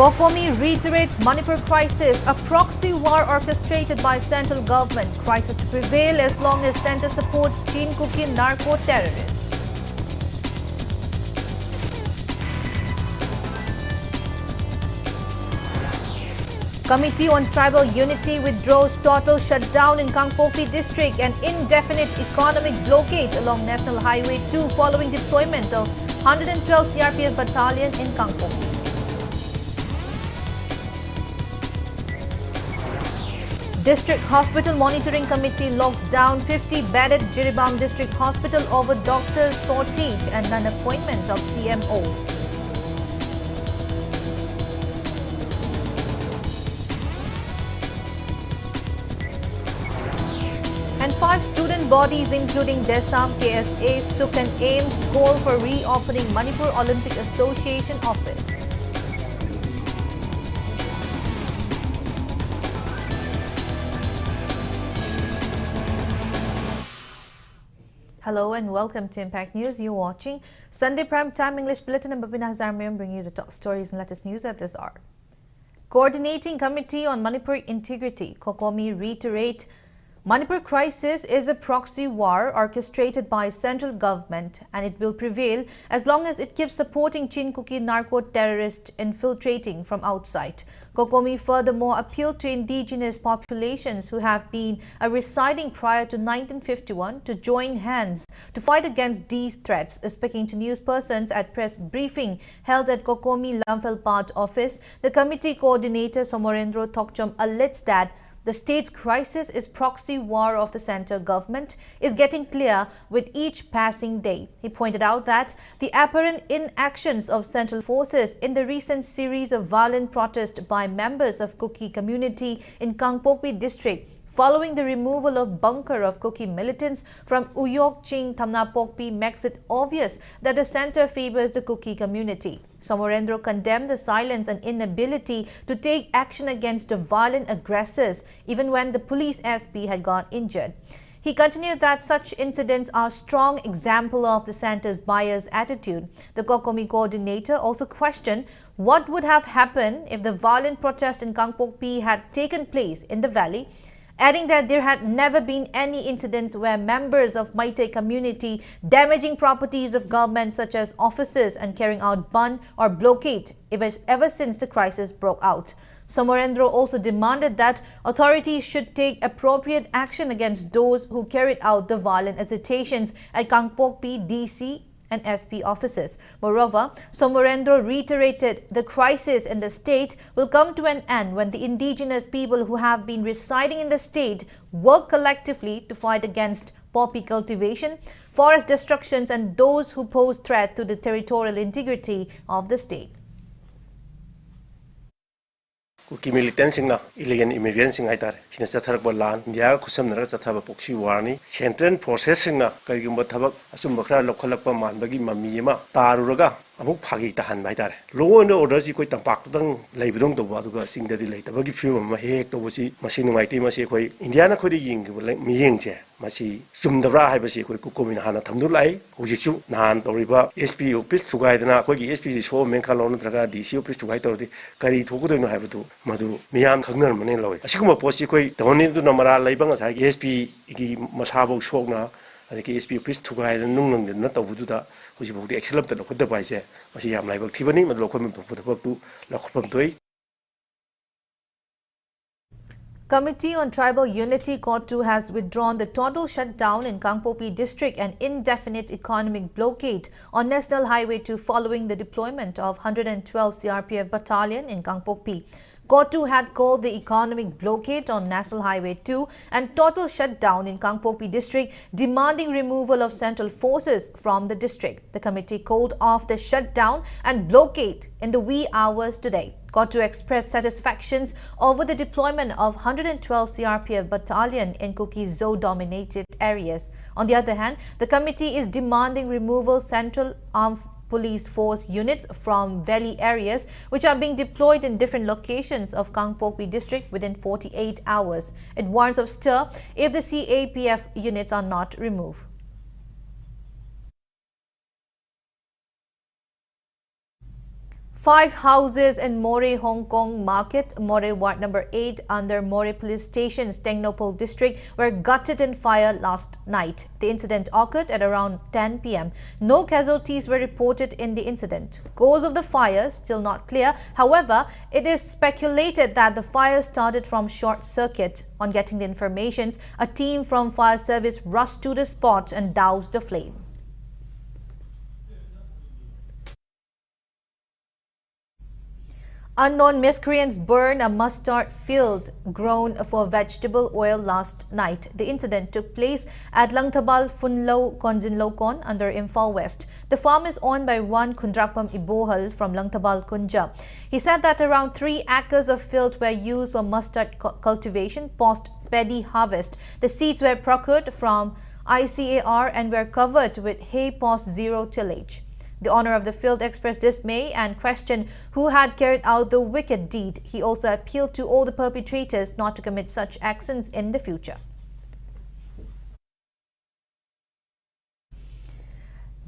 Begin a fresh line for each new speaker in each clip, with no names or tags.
Kokomi reiterates Manipur crisis, a proxy war orchestrated by central government. Crisis to prevail as long as centre supports Chin cookie narco-terrorist. Committee on Tribal Unity withdraws total shutdown in Kangpokpi district and indefinite economic blockade along National Highway 2 following deployment of 112 CRPF battalion in Kangpokpi. District Hospital Monitoring Committee locks down 50-bedded Jiribam District Hospital over doctor shortage and non-appointment of CMO. And 5 student bodies including Desam, KSA, Suk and AIMS call for reopening Manipur Olympic Association office. Hello and welcome to Impact News. You're watching Sunday Prime Time English Bulletin and BABINA HAJARIMAYUM bringing you the top stories and latest news at this hour. Coordinating Committee on Manipur Integrity, Kokomi reiterate Manipur crisis is a proxy war orchestrated by central government and it will prevail as long as it keeps supporting Chin cookie narco-terrorists infiltrating from outside. Kokomi furthermore appealed to indigenous populations who have been residing prior to 1951 to join hands to fight against these threats. Speaking to news persons at press briefing held at Kokomi Lamfelpat office, the committee coordinator Somorendro Thokchom alleged that the state's crisis is proxy war of the centre government is getting clear with each passing day. He pointed out that the apparent inactions of central forces in the recent series of violent protests by members of Kuki community in Kangpokpi district following the removal of bunker of Kuki militants from Uyok Ching Thamnapokpi makes it obvious that the centre favours the Kuki community. Somorendro condemned the silence and inability to take action against the violent aggressors even when the police SP had got injured. He continued that such incidents are a strong example of the centre's biased attitude. The Kokomi coordinator also questioned what would have happened if the violent protest in Kangpokpi had taken place in the valley, adding that there had never been any incidents where members of Meitei community damaging properties of government such as offices and carrying out ban or blockade ever since the crisis broke out. Somorendro also demanded that authorities should take appropriate action against those who carried out the violent agitations at Kangpokpi DC and SP offices. Moreover, Somorendro reiterated the crisis in the state will come to an end when the indigenous people who have been residing in the state work collectively to fight against poppy cultivation, forest destructions and those who pose threat to the territorial integrity of the state.
Kuki militants singna illegal immigrants sing aitare sina chatharak balan India khusam nara chathaba proxy warni central process singna karigumba thabak asum bakhra lokhalakpa manbagi mami ma taruraga amuk phagi tahan baitare law and order ji koi tampak tang leibdong to baduga singda di leitabagi film ma hek to bosi masi nungaiti masi koi India na khodi ying mi yeng che masi sumdabra haibasi koi kukomin hana thamdu lai hojikchu nan toriba SP office sugaidana koi gi SP so men khalon traga DC office sugai tordi kari thokudoino haibatu madu miyam khangnar mane lawi asiguma posi koi doni du namara leibang sa SP gi masabo shokna adiki SP office thugai nung na tawududa hojibodi excellent to khudda paise masi yam laibak thibani madu lokhom thokpudabak tu lokhopam toi.
Committee on Tribal Unity COTU has withdrawn the total shutdown in Kangpokpi district and indefinite economic blockade on National Highway 2 following the deployment of 112 CRPF battalion in Kangpokpi. COTU had called the economic blockade on National Highway 2 and total shutdown in Kangpokpi district, demanding removal of central forces from the district. The committee called off the shutdown and blockade in the wee hours today. COTU expressed satisfactions over the deployment of 112 CRPF battalion in Kuki Zo-dominated areas. On the other hand, the committee is demanding removal Central Armed Police Force units from valley areas which are being deployed in different locations of Kangpokpi district within 48 hours. It warns of stir if the CAPF units are not removed. 5 houses in More, Hong Kong Market, More Ward number 8 under More Police Station's Technopole district were gutted in fire last night. The incident occurred at around 10 p.m. No casualties were reported in the incident. Cause of the fire still not clear. However, it is speculated that the fire started from short circuit. On getting the information, a team from fire service rushed to the spot and doused the flame. Unknown miscreants burned a mustard field grown for vegetable oil last night. The incident took place at Langthabal Funlo Konjinlokon under Imphal West. The farm is owned by one Kundrakpam Ibohal from Langthabal Kunja. He said that around 3 acres of field were used for mustard cultivation post paddy harvest. The seeds were procured from ICAR and were covered with hay post zero tillage. The owner of the field expressed dismay and questioned who had carried out the wicked deed. He also appealed to all the perpetrators not to commit such actions in the future.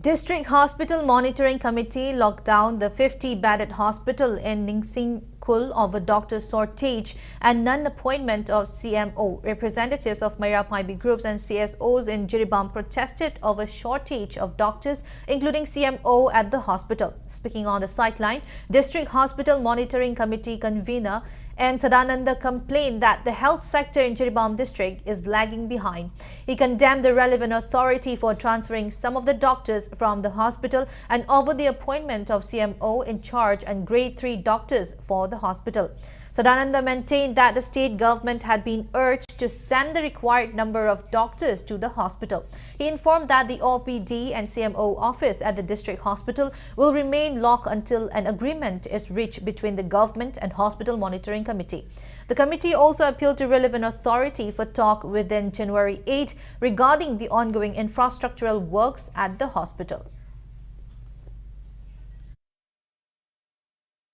District Hospital Monitoring Committee locked down the 50-bedded hospital in Ningsing Kul over doctor shortage and non-appointment of CMO. Representatives of Mayra Paibi groups and CSOs in Jiribam protested over shortage of doctors, including CMO at the hospital. Speaking on the sideline, District Hospital Monitoring Committee convener and Sadananda complained that the health sector in Jiribam district is lagging behind. He condemned the relevant authority for transferring some of the doctors from the hospital and over the appointment of CMO in charge and grade 3 doctors for the hospital. Sadananda maintained that the state government had been urged to send the required number of doctors to the hospital. He informed that the OPD and CMO office at the district hospital will remain locked until an agreement is reached between the government and Hospital Monitoring Committee. The committee also appealed to relevant authority for talk within January 8 regarding the ongoing infrastructural works at the hospital.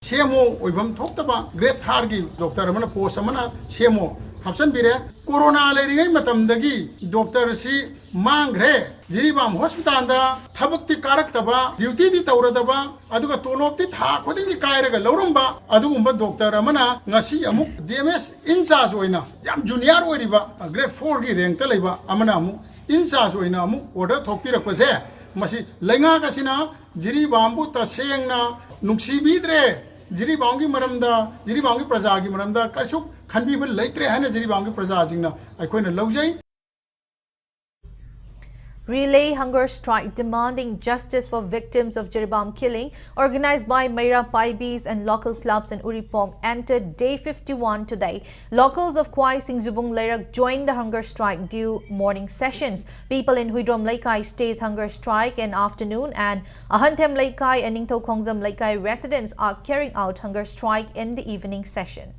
CMO oibam thoktaba great thargi doctor amana post amana CMO hapsan bire corona leringai matamdagi doctor si mangre Jiribam hospital da thabakti karaktaba duty di tawradaba aduga tolopti tha khodingi kairaga lauramba adugumba doctor amana ngasi amuk DMS in charge oina yam junior oiriba grade 4 gi rank ta leiba amana amuk in charge oina amuk order thokpirakpase masi lenga kasina Jiribam bu tasengna nuksibidre Jiribam gi maramda Jiribam gi praja gi maramda kasuk khanbiba leitre hana Jiribam gi praja jingna aikoina laujai.
Relay hunger strike demanding justice for victims of Jiribam killing, organized by Mayra Paibis and local clubs in Uripong, entered day 51 today. Locals of Kwai Singjubung Leirak joined the hunger strike due morning sessions. People in Huidrom Laikai stays hunger strike in afternoon, and Ahantem Laikai and Ningtho Khongzam Laikai residents are carrying out hunger strike in the evening session.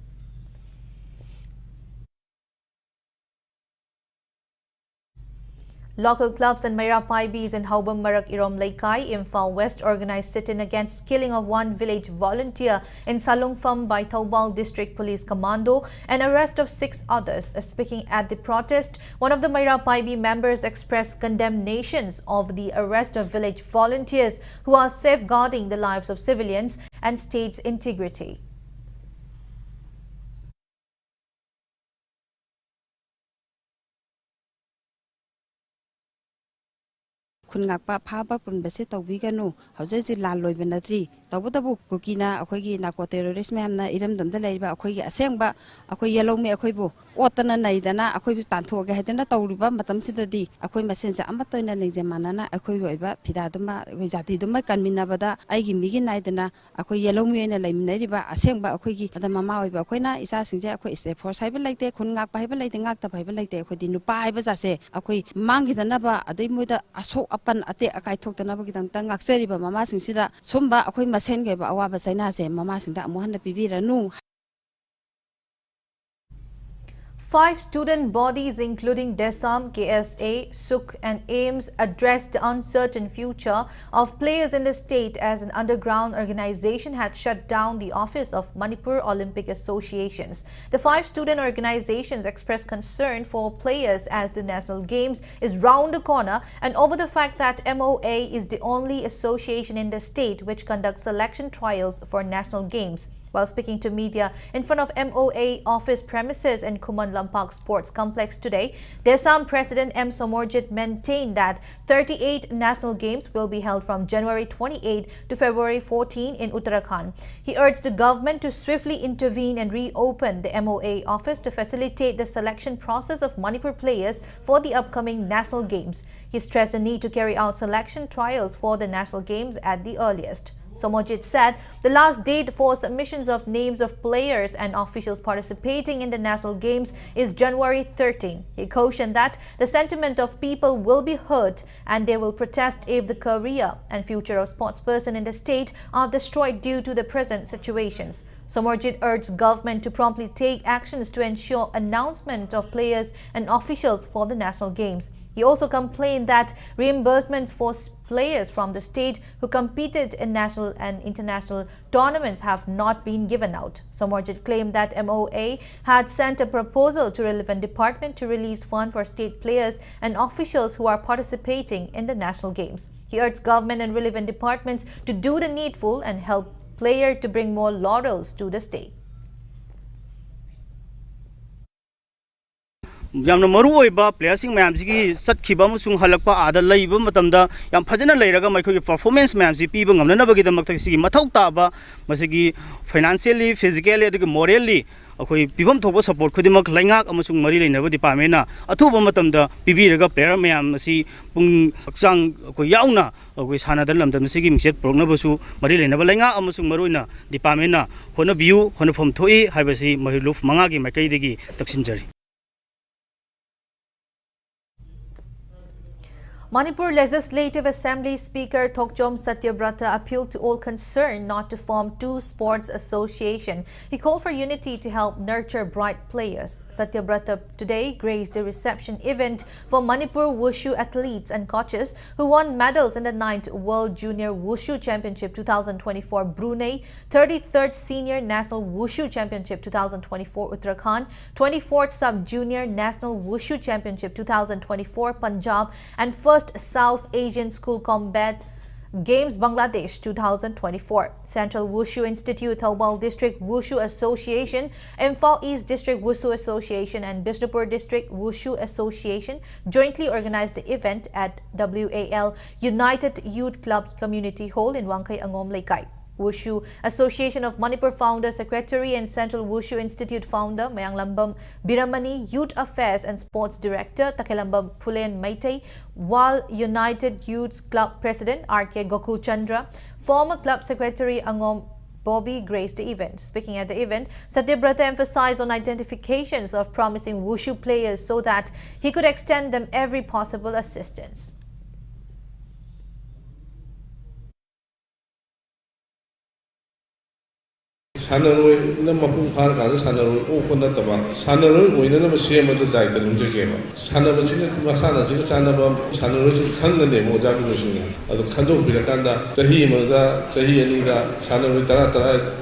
Local clubs and Mayra Paibis in Haubam Marak Irom Laikai, Imphal West organized sit-in against killing of one village volunteer in Salungpham by Taubal District Police Commando and arrest of 6 others. Speaking at the protest, one of the Mayra Paibi members expressed condemnations of the arrest of village volunteers who are safeguarding the lives of civilians and state's integrity.
Kunngakpa phaba punbase tawbiganu hauji lan loibenatri tawbutabu kukina akhoi narco terrorist memna iramdamda leiba akhoi asengba akhoi yelome akhoi bu otana naidana akhoi tanthoge hedana tawriba matamsidadi akhoi masenja amatoina lengje manana akhoi goiba phidaduma akhoi jati duma kanminabada aigi migi naidana akhoi yelome ena leiminariba asengba akhoi gi ada mama oiba akhoi isa singje akhoi step for saiba laite kunngakpa haiba laite ngakta haiba laite akhoi di nupa haiba jase akhoi mangidana ba adai moida asok pan ate akai thokdana ba gidang tang akseriba mama singsida somba akhoi masen ge ba awaba chaina se mama singda amuhan pibiranu.
5 student bodies including DESAM, KSA, SUK and AIMS addressed the uncertain future of players in the state as an underground organization had shut down the office of Manipur Olympic Associations. The 5 student organizations expressed concern for players as the National Games is round the corner and over the fact that MOA is the only association in the state which conducts selection trials for National Games. While speaking to media in front of MOA office premises in Kuman Lampak Sports Complex today, DESAM President M. Somorjit maintained that 38 national games will be held from January 28 to February 14 in Uttarakhand. He urged the government to swiftly intervene and reopen the MOA office to facilitate the selection process of Manipur players for the upcoming national games. He stressed the need to carry out selection trials for the national games at the earliest. Somorjit said the last date for submissions of names of players and officials participating in the national games is January 13. He cautioned that the sentiment of people will be hurt and they will protest if the career and future of sportsperson in the state are destroyed due to the present situations. Somorjit urged government to promptly take actions to ensure announcement of players and officials for the national games. He also complained that reimbursements for players from the state who competed in national and international tournaments have not been given out. Somorjit claimed that MOA had sent a proposal to relevant department to release funds for state players and officials who are participating in the national games. He urged government and relevant departments to do the needful and help player to bring more laurels to the state.
yamna maru oiba playersing mayam sigi satkiba amasung halakpa ada leiba matamda yam phajana leiraga maikhogi performance mayam si piba ngamna bagi damak sigi mathau taba masigi financially physically aduga morally akoi pibam thoba support khudimak laingak amasung mari leinaba department na athuba matamda pibiraga player mayam si pung hakchang akoi yauna akoi sanadal lamdam sigi michet progna basu mari leinaba laingak amasung maruina department na hona view hona phom thoi haibasi mahiluf manga gi makai degi taksinjari.
Manipur Legislative Assembly Speaker Thokjom Satyabrata appealed to all concerned not to form two sports associations. He called for unity to help nurture bright players. Satyabrata today graced a reception event for Manipur Wushu athletes and coaches who won medals in the 9th World Junior Wushu Championship 2024 Brunei, 33rd Senior National Wushu Championship 2024 Uttarakhand, 24th Sub-Junior National Wushu Championship 2024 Punjab and 1st South Asian School Combat Games Bangladesh 2024. Central Wushu Institute, Thobal District Wushu Association, Imphal East District Wushu Association and Bishnupur District Wushu Association jointly organized the event at WAL United Youth Club Community Hall in Wangkai Angom Laikai. Wushu Association of Manipur Founder Secretary and Central Wushu Institute Founder Mayanglambam Biramani, Youth Affairs and Sports Director Takelambam Phulen Maitei, while United Youth Club President R.K. Gokul Chandra, former Club Secretary Angom Bobby graced the event. Speaking at the event, Satyabrata emphasized on identifications of promising Wushu players so that he could extend them every possible assistance.
산으로 남북 가는 산으로 오픈다 봐. 산으로 오이는 시험도 다이다 문제게요. 산으로 지금 마사나 지금 산으로 지금 칸는데 뭐 잡고 조심해. 아주 칸도 비례한다. 자희마다 자희 아니가 산으로 따라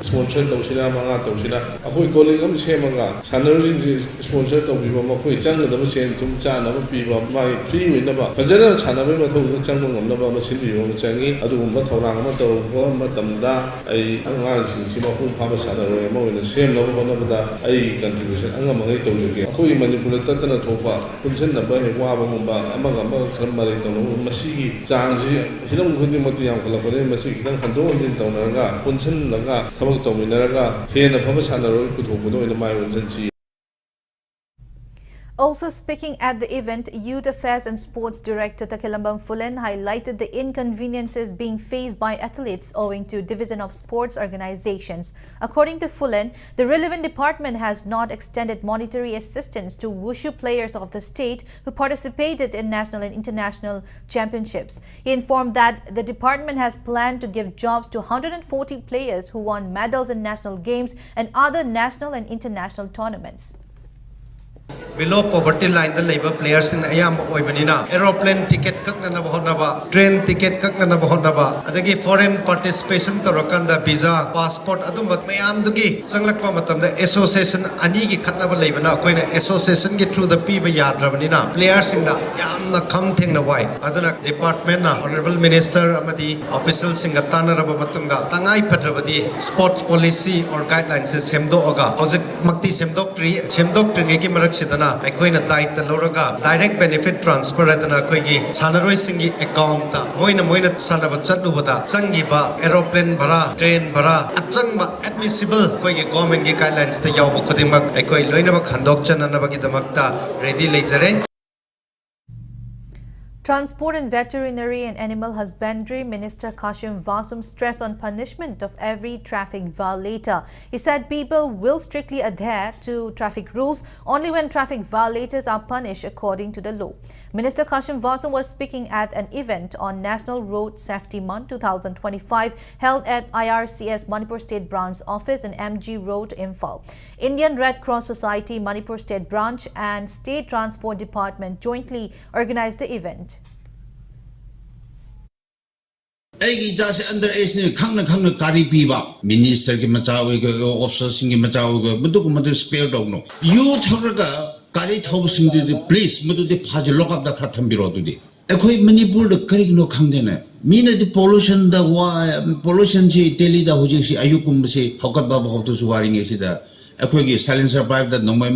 스폰서 도시나 망아 도시나. 아고이 콜리금 시험가 산으로 지금 스폰서 도 비바 뭐 거의 장도 시험 좀 짜나 비바 마이 프리윈다 봐. 그전에 산으로 뭐 장도 없나 봐. 뭐 신비용 장이 아주 뭐 도랑만 또 뭐 담다 이 angang sima kum phama sadaro mo in same no bono bada ai contribution anga mangai to joge khoi manipur tatana thopa punchen na ba he wa ba mumba amaga ma khram mari to no masigi changji hiram gundi mati yam kala pare masigi dang hando din to na ga punchen laga thabak to minaraga he na phama sadaro ku thobudo in mai unchen chi.
Also speaking at the event, Youth Affairs and Sports Director Takelambam Phulen highlighted the inconveniences being faced by athletes owing to division of sports organizations. According to Phulen, the relevant department has not extended monetary assistance to Wushu players of the state who participated in national and international championships. He informed that the department has planned to give jobs to 140 players who won medals in national games and other national and international tournaments.
Below poverty line the labor players in ayam oibanina aeroplane ticket kakna na bahonaba train ticket kakna na bahonaba adagi foreign participation torokanda visa passport adumbat mayam dugi changlakpa matamda association ani gi khatna ba leibana koina association gi through the piba yadrabanina players in da yamna kham thengna wai adana department na honorable minister amadi official singa tanaraba matungda tangai phadrabadi sports policy or guidelines semdo oga hojik makti semdok tri gi marak sidana aikoina daita loraga direct benefit transfer adana koigi sanaroi singi account ta moina sanaba chatubada changiba aeroplane bara train bara achangba admissible koigi government gi guidelines ta yawba khudingmak aikoi loinaba khandok chanana bagi damakta ready leijare.
Transport and Veterinary and Animal Husbandry Minister Kashim Vasum stressed on punishment of every traffic violator. He said people will strictly adhere to traffic rules only when traffic violators are punished according to the law. Minister Kashim Vasum was speaking at an event on National Road Safety Month 2025 held at IRCS Manipur State Branch Office in MG Road, Imphal. Indian Red Cross Society Manipur State Branch and State Transport Department jointly organized the event.
Egi jase under age ne khangna kari piba minister ki machawe go officer sing ki machawe go mudu ko madu spare dog no you thoraga kari thob sing de please mudu de phaj lock up da khatham biro du de ekhoi manipur de kari no khangde na mina de pollution da pollution ji daily da hoji si ayukum se hokat ba ba hotu suwaring e si da ekhoi gi silencer pipe da nomai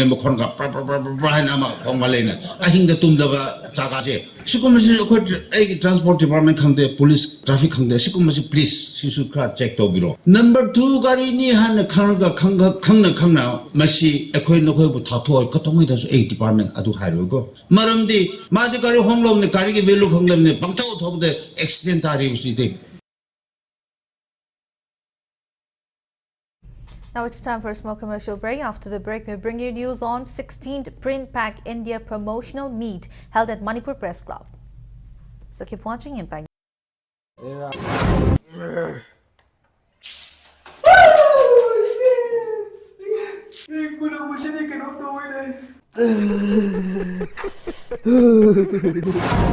makhon ga pra na ma khongale na ahing da tum da ba chaga je sikumasi ekhoi egi transport department khangde police traffic khangde sikumasi please sisu kra check to biro number 2 gari ni han khangna masi ekhoi nokhoi bu thatho katongoi da egi department adu hairo go maramdi ma de gari honglom ne gari ge value khangdam ne pangtau thobde accident ari usi de.
Now it's time for a small commercial break. After the break, we bring you news on 16th Print Pack India promotional meet held at Manipur Press Club. So keep watching Impact.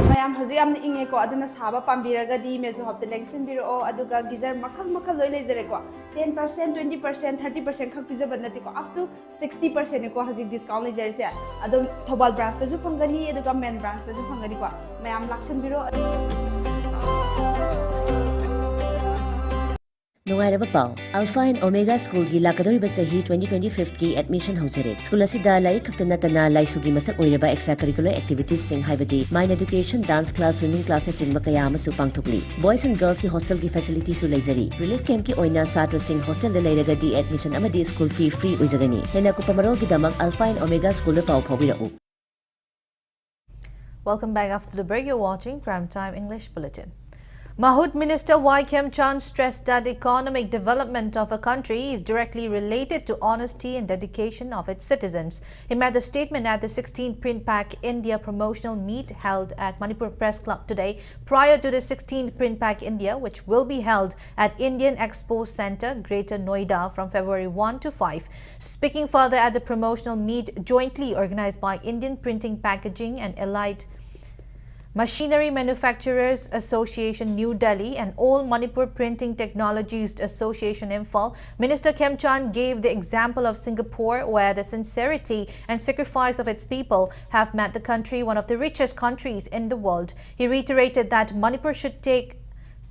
Mayam haji amna inge ko aduna saba pambiraga di mezo hopte lengsin biro aduga gizar makal loi lezere ko 10% 20% 30% khak pizza badnati ko up to 60% ko haji discount lezere se adum thobal branch ta ju phangani aduga main branch ta ju phangani ko mayam laksin biro
Nungairaba pau Alpha and Omega School gi lakadoriba chahi 2025 ki admission haujare school asida larik khakta tana laisugi masak oiraba extracurricular activities sing haibadi mind education dance class swimming class na chingba kaya amasu pangthokli boys and girls ki hostel ki facility su leizari relief camp ki oina satra sing hostel da leiraga di admission amadi school fee free oizagani hena kupamarol gi damak Alpha and Omega School da pau phobirau.
Welcome back after the break. You're watching Primetime English Bulletin. Mahood Minister Y. Kem Chan stressed that economic development of a country is directly related to honesty and dedication of its citizens. He made the statement at the 16th Print Pack India promotional meet held at Manipur Press Club today prior to the 16th Print Pack India, which will be held at Indian Expo Center, Greater Noida from February 1 to 5. Speaking further at the promotional meet jointly organized by Indian Printing, Packaging and Allied Machinery Manufacturers Association New Delhi and All Manipur Printing Technologies Association Imphal, Minister Kem Chan gave the example of Singapore, where the sincerity and sacrifice of its people have made the country one of the richest countries in the world. He reiterated that Manipur should take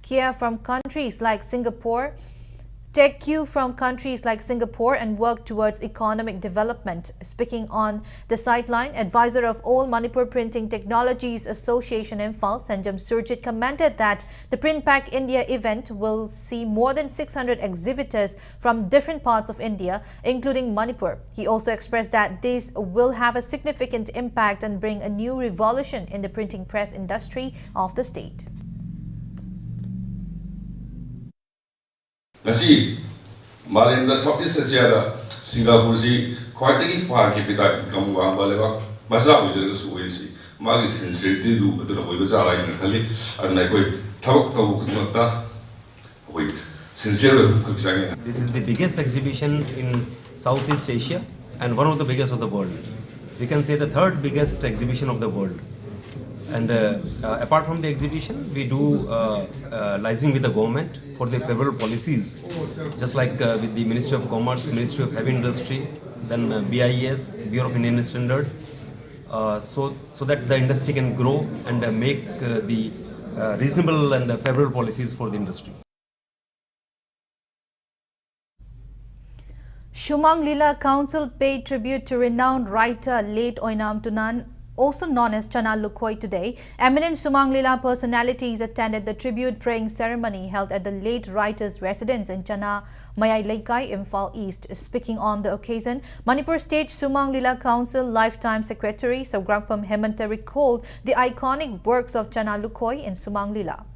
cue from countries like Singapore and work towards economic development. Speaking on the sideline, advisor of All Manipur Printing Technologies Association Imphal, Sanjam Surjit, commented that the Print Pack India event will see more than 600 exhibitors from different parts of India, including Manipur. He also expressed that this will have a significant impact and bring a new revolution in the printing press industry of the state.
Nasi Malaysia Southeast Asia Singapore si quite park kita income wang baleva masa ujar ke suwe si magi sincerity du betul aku ibu salah ini kali ada koi tahu kita wait sincere kerjanya.
This is the biggest exhibition in Southeast Asia and one of the biggest of the world. We can say the third biggest exhibition of the world. And apart from the exhibition, we do liaising with the government for the favorable policies, just like with the Ministry of Commerce, Ministry of Heavy Industry, then BIS, Bureau of Indian Standard, so that the industry can grow and make the reasonable and favorable policies for the industry.
Shumang Lila Council paid tribute to renowned writer late Oinam Tunan, also known as Chana Lukhoi, today. Eminent Shumang Lila personalities attended the tribute praying ceremony held at the late writer's residence in Chana Mayai Laikai, Imphal East. Speaking on the occasion, Manipur State Shumang Lila Council Lifetime Secretary Saugrangpam Hemanta recalled the iconic works of Chana Lukhoi in Shumang Lila.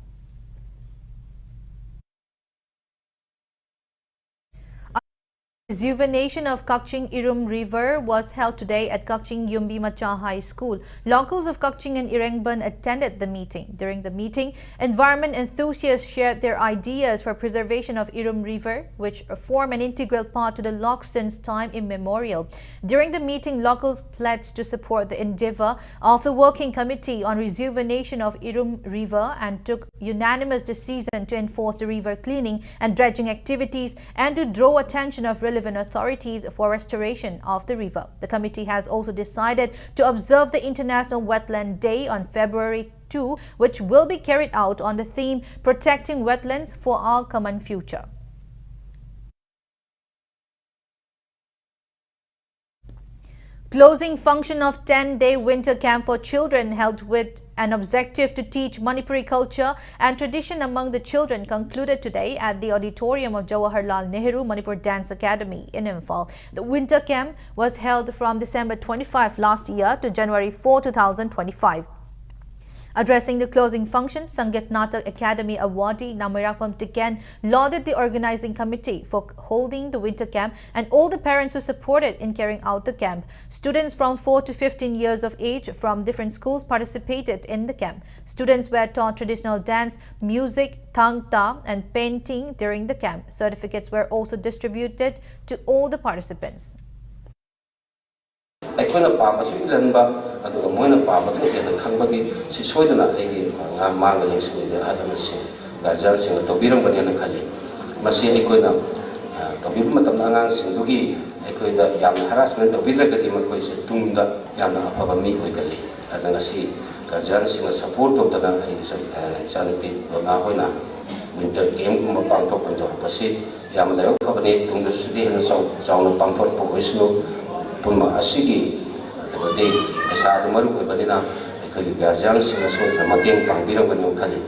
Rejuvenation of Kakching Irum River was held today at Kakching Yumbi Macha High School. Locals of Kakching and Irengban attended the meeting. During the meeting, environment enthusiasts shared their ideas for preservation of Irum River, which form an integral part to the loch since time immemorial. During the meeting, locals pledged to support the endeavor of the Working Committee on Rejuvenation of Irum River and took unanimous decision to enforce the river cleaning and dredging activities and to draw attention of relevant authorities for restoration of the river. The committee has also decided to observe the International Wetland Day on February 2, which will be carried out on the theme Protecting Wetlands for Our Common Future. Closing function of 10-day winter camp for children held with an objective to teach Manipuri culture and tradition among the children concluded today at the auditorium of Jawaharlal Nehru Manipur Dance Academy in Imphal. The winter camp was held from December 25 last year to January 4, 2025. Addressing the closing function, Sangeet Natak Academy awardee Namirakpam Tiken lauded the organizing committee for holding the winter camp and all the parents who supported in carrying out the camp. Students from 4 to 15 years of age from different schools participated in the camp. Students were taught traditional dance, music, thangta and painting during the camp. Certificates were also distributed to all the participants.
ꯑꯩꯈꯣꯏꯅ ꯄꯥꯝꯕꯁꯨ ꯏꯜꯍꯟꯕ ꯑꯗꯨꯒ ꯃꯣꯏꯅ ꯄꯥꯝꯕꯗꯨ ꯍꯦꯟꯅ ꯈꯪꯕꯒꯤ ꯁꯤ ꯁꯣꯏꯗꯅ ꯑꯩꯒꯤ ꯃꯥꯡꯗ ꯌꯦꯡꯁꯤꯟꯕꯤꯕ ꯍꯥꯏꯕ ꯑꯃꯁꯤ ꯒꯥꯔꯖꯤꯌꯥꯟꯁꯤꯡꯅ ꯇꯧꯕꯤꯔꯝꯒꯅꯤꯅ ꯈꯜꯂꯤ ꯃꯁꯤ ꯑꯩꯈꯣꯏꯅ ꯇꯧꯕꯤꯕ ꯃꯇꯝꯗ ꯑꯉꯥꯡꯁꯤꯡꯗꯨꯒꯤ ꯑꯩꯈꯣꯏꯗ ꯌꯥꯝꯅ ꯍꯔꯥꯁꯃꯦꯟ ꯇꯧꯕꯤꯗ꯭ꯔꯒꯗꯤ ꯃꯈꯣꯏꯁꯦ ꯇꯨꯡꯗ ꯌꯥꯝꯅ ꯑꯐꯕ ꯃꯤ ꯑꯣꯏꯒꯜꯂꯤ ꯑꯗꯨꯅ ꯉꯁꯤ ꯒꯥꯔꯖꯤꯌꯥꯟꯁꯤꯡꯅ ꯁꯄꯣꯔꯠ ꯇꯧꯗꯅ ꯑꯩꯒꯤ ꯏꯆꯥꯅꯨꯄꯤ ꯂꯣꯅꯥ ꯍꯣꯏꯅ ꯋꯤꯟꯇꯔ ꯒꯦꯝꯒꯨꯝꯕ ꯄꯥꯡꯊꯣꯛꯄ ꯇꯧꯔꯛꯄꯁꯤ ꯌꯥꯝꯅ ꯂꯥꯏꯕꯛ ꯐꯕꯅꯤ ꯇꯨꯡꯗꯁꯨ ꯁꯤꯗꯤ ꯍꯦꯟꯅ ꯆꯥꯎꯅ ꯄꯥꯡꯊꯣꯛꯄ ꯑꯣꯏꯁꯅꯨ ꯄꯨꯟꯕ ꯑꯁꯤꯒꯤ ꯀꯩꯅꯣꯗꯤ ꯄꯩꯁꯥꯗꯨ ꯃꯔꯨ ꯑꯣꯏꯕꯅꯤꯅ ꯑꯩꯈꯣꯏꯒꯤ ꯒꯥꯔꯖꯤꯌꯥꯟꯁꯤꯡꯅꯁꯨ ꯃꯇꯦꯡ ꯄꯥꯡꯕꯤꯔꯝꯒꯅꯤ ꯈꯜꯂꯤ.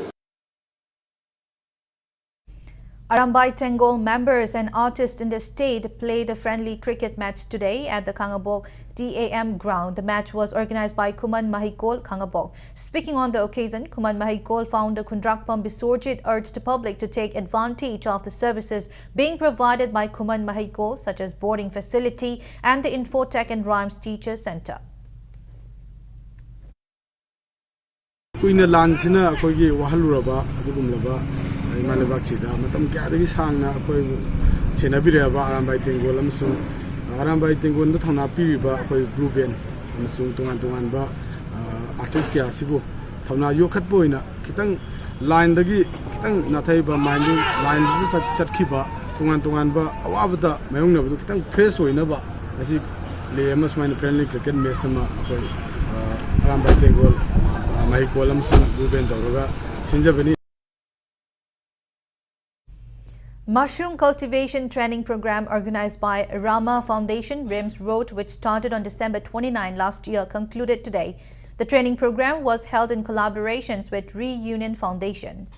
Arambai Tengol members and artists in the state played a friendly cricket match today at the Kangabok DAM ground. The match was organized by Kuman Mahikol, Kangabok. Speaking on the occasion, Kuman Mahikol founder Kundrakpam Bisorjit urged the public to take advantage of the services being provided by Kuman Mahikol, such as boarding facility and the Infotech and Rhymes Teacher Center.
Kuina lansina akogi wahaluraba adugumlaba imalabakchida matam kyadagi sangna akoi senabireba Arambai Tengol amsung Arambai Tengol da thona piriba akoi blue band amsung tungan ba artist kya sibu thona yokhat boina kitang line dagi kitang nathai ba mind line ji satkhiba tungan ba awabda mayungna bu kitang fresh hoina ba asi le amas mine friendly cricket match sama akoi Arambai Tengol
Mushroom cultivation training program organized by Rama Foundation, Rims Road, which started on December 29 last year, concluded today. The training program was held in collaborations with Reunion Foundation.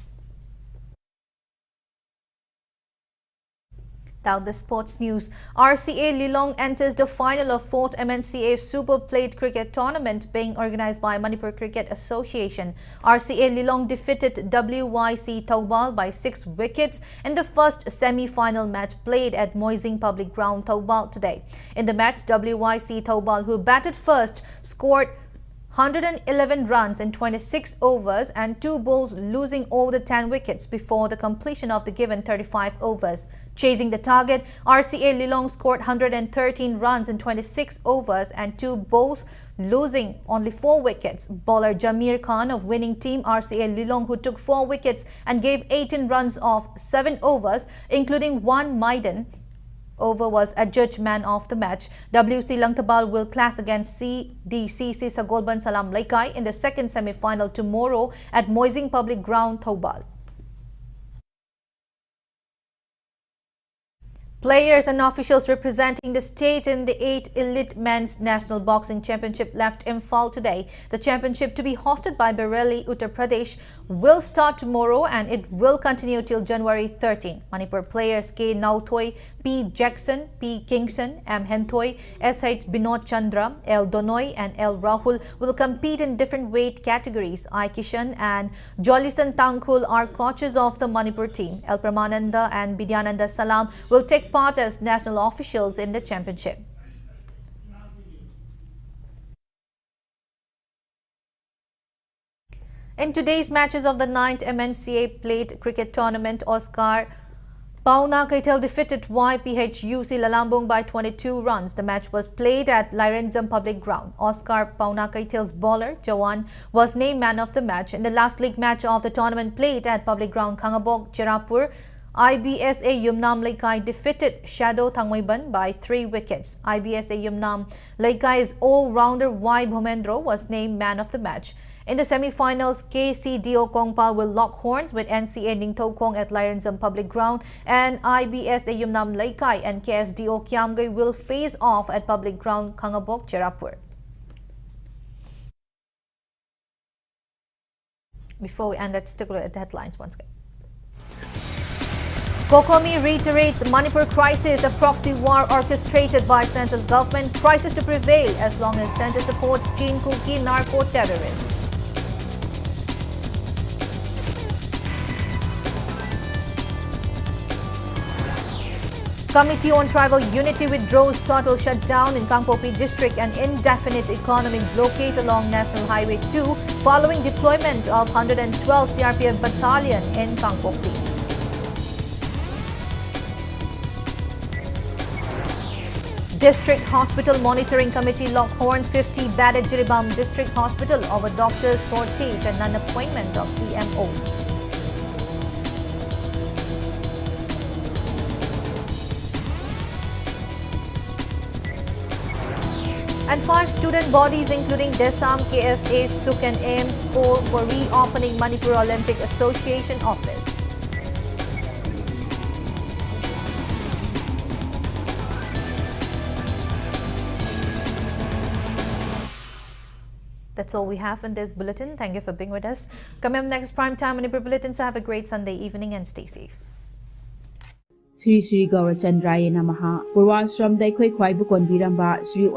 Now the sports news. RCA Lilong enters the final of 4th MNCA Super Plate Cricket Tournament being organized by Manipur Cricket Association. RCA Lilong defeated WYC Taubal by 6 wickets in the first semi-final match played at Moising Public Ground, Taubal today. In the match, WYC Taubal, who batted first, scored 111 runs in 26 overs and 2 bowls, losing all the 10 wickets before the completion of the given 35 overs. Chasing the target, RCA Lilong scored 113 runs in 26 overs and 2 bowls, losing only 4 wickets. Bowler Jamir Khan of winning team RCA Lilong, who took 4 wickets and gave 18 runs off 7 overs, including 1 maiden over, was adjudged man of the match. WC Langtabal will clash against CDCC Sagolban Salam Laikai in the second semi-final tomorrow at Moising Public Ground, Thoubal. Players and officials representing the state in the 8th Elite Men's National Boxing Championship left Imphal today. The championship, to be hosted by Bareilly, Uttar Pradesh, will start tomorrow and it will continue till January 13. Manipur players K. Nauthoi, P. Jackson, P. Kingston, M. Henthoi, S.H. Binod Chandra, L. Donoy and L. Rahul will compete in different weight categories. I. Kishan and Jolisan Tangkhul are coaches of the Manipur team. L. Pramananda and Bidyananda Salam will take part as national officials in the championship. In today's matches of the 9th MNCA Plate Cricket Tournament, Oscar Pauna Kaitel defeated YPHUC Lalambung by 22 runs. The match was played at Lairenzam Public Ground. Oscar Pauna Kaitel's bowler, Jawan, was named man of the match. In the last league match of the tournament played at Public Ground, Khangabok, Cherapur, IBSA Yumnam Laikai defeated Shadow Thangmoiban by 3 wickets. IBSA Yumnam Laikai's all-rounder Y. Bhumendro was named man of the match. In the semi-finals, KCDO Kongpal will lock horns with NCA Ningtho Kong at Lairenzam Public Ground, and IBSA Yumnam Laikai and KSDO Kiamgai will face off at Public Ground, Khangabok, Cherapur. Before we end, let's take a look at the headlines once again. Kokomi reiterates Manipur crisis, a proxy war orchestrated by central government, prices to prevail as long as center supports Chin Kuki narco-terrorist. Committee on Tribal Unity withdraws total shutdown in Kangpopi district and indefinite economic blockade along National Highway 2 following deployment of 112 CRPF battalion in Kangpopi. District Hospital Monitoring Committee locked horns 50 bad at Jiribam District Hospital over doctor's shortage and non-appointment of CMO. And 5 student bodies including Desam, KSA, Suk and AIMS call for reopening Manipur Olympic Association office. That's all we have in this bulletin. Thank you for being with us. Coming up next, Prime Time Manipur Bulletin. So have a great Sunday evening and stay safe.
Sri Sri Gaurachandraya Namaha. Purvashram Daikhoi Khwaibu Konbiramba Sri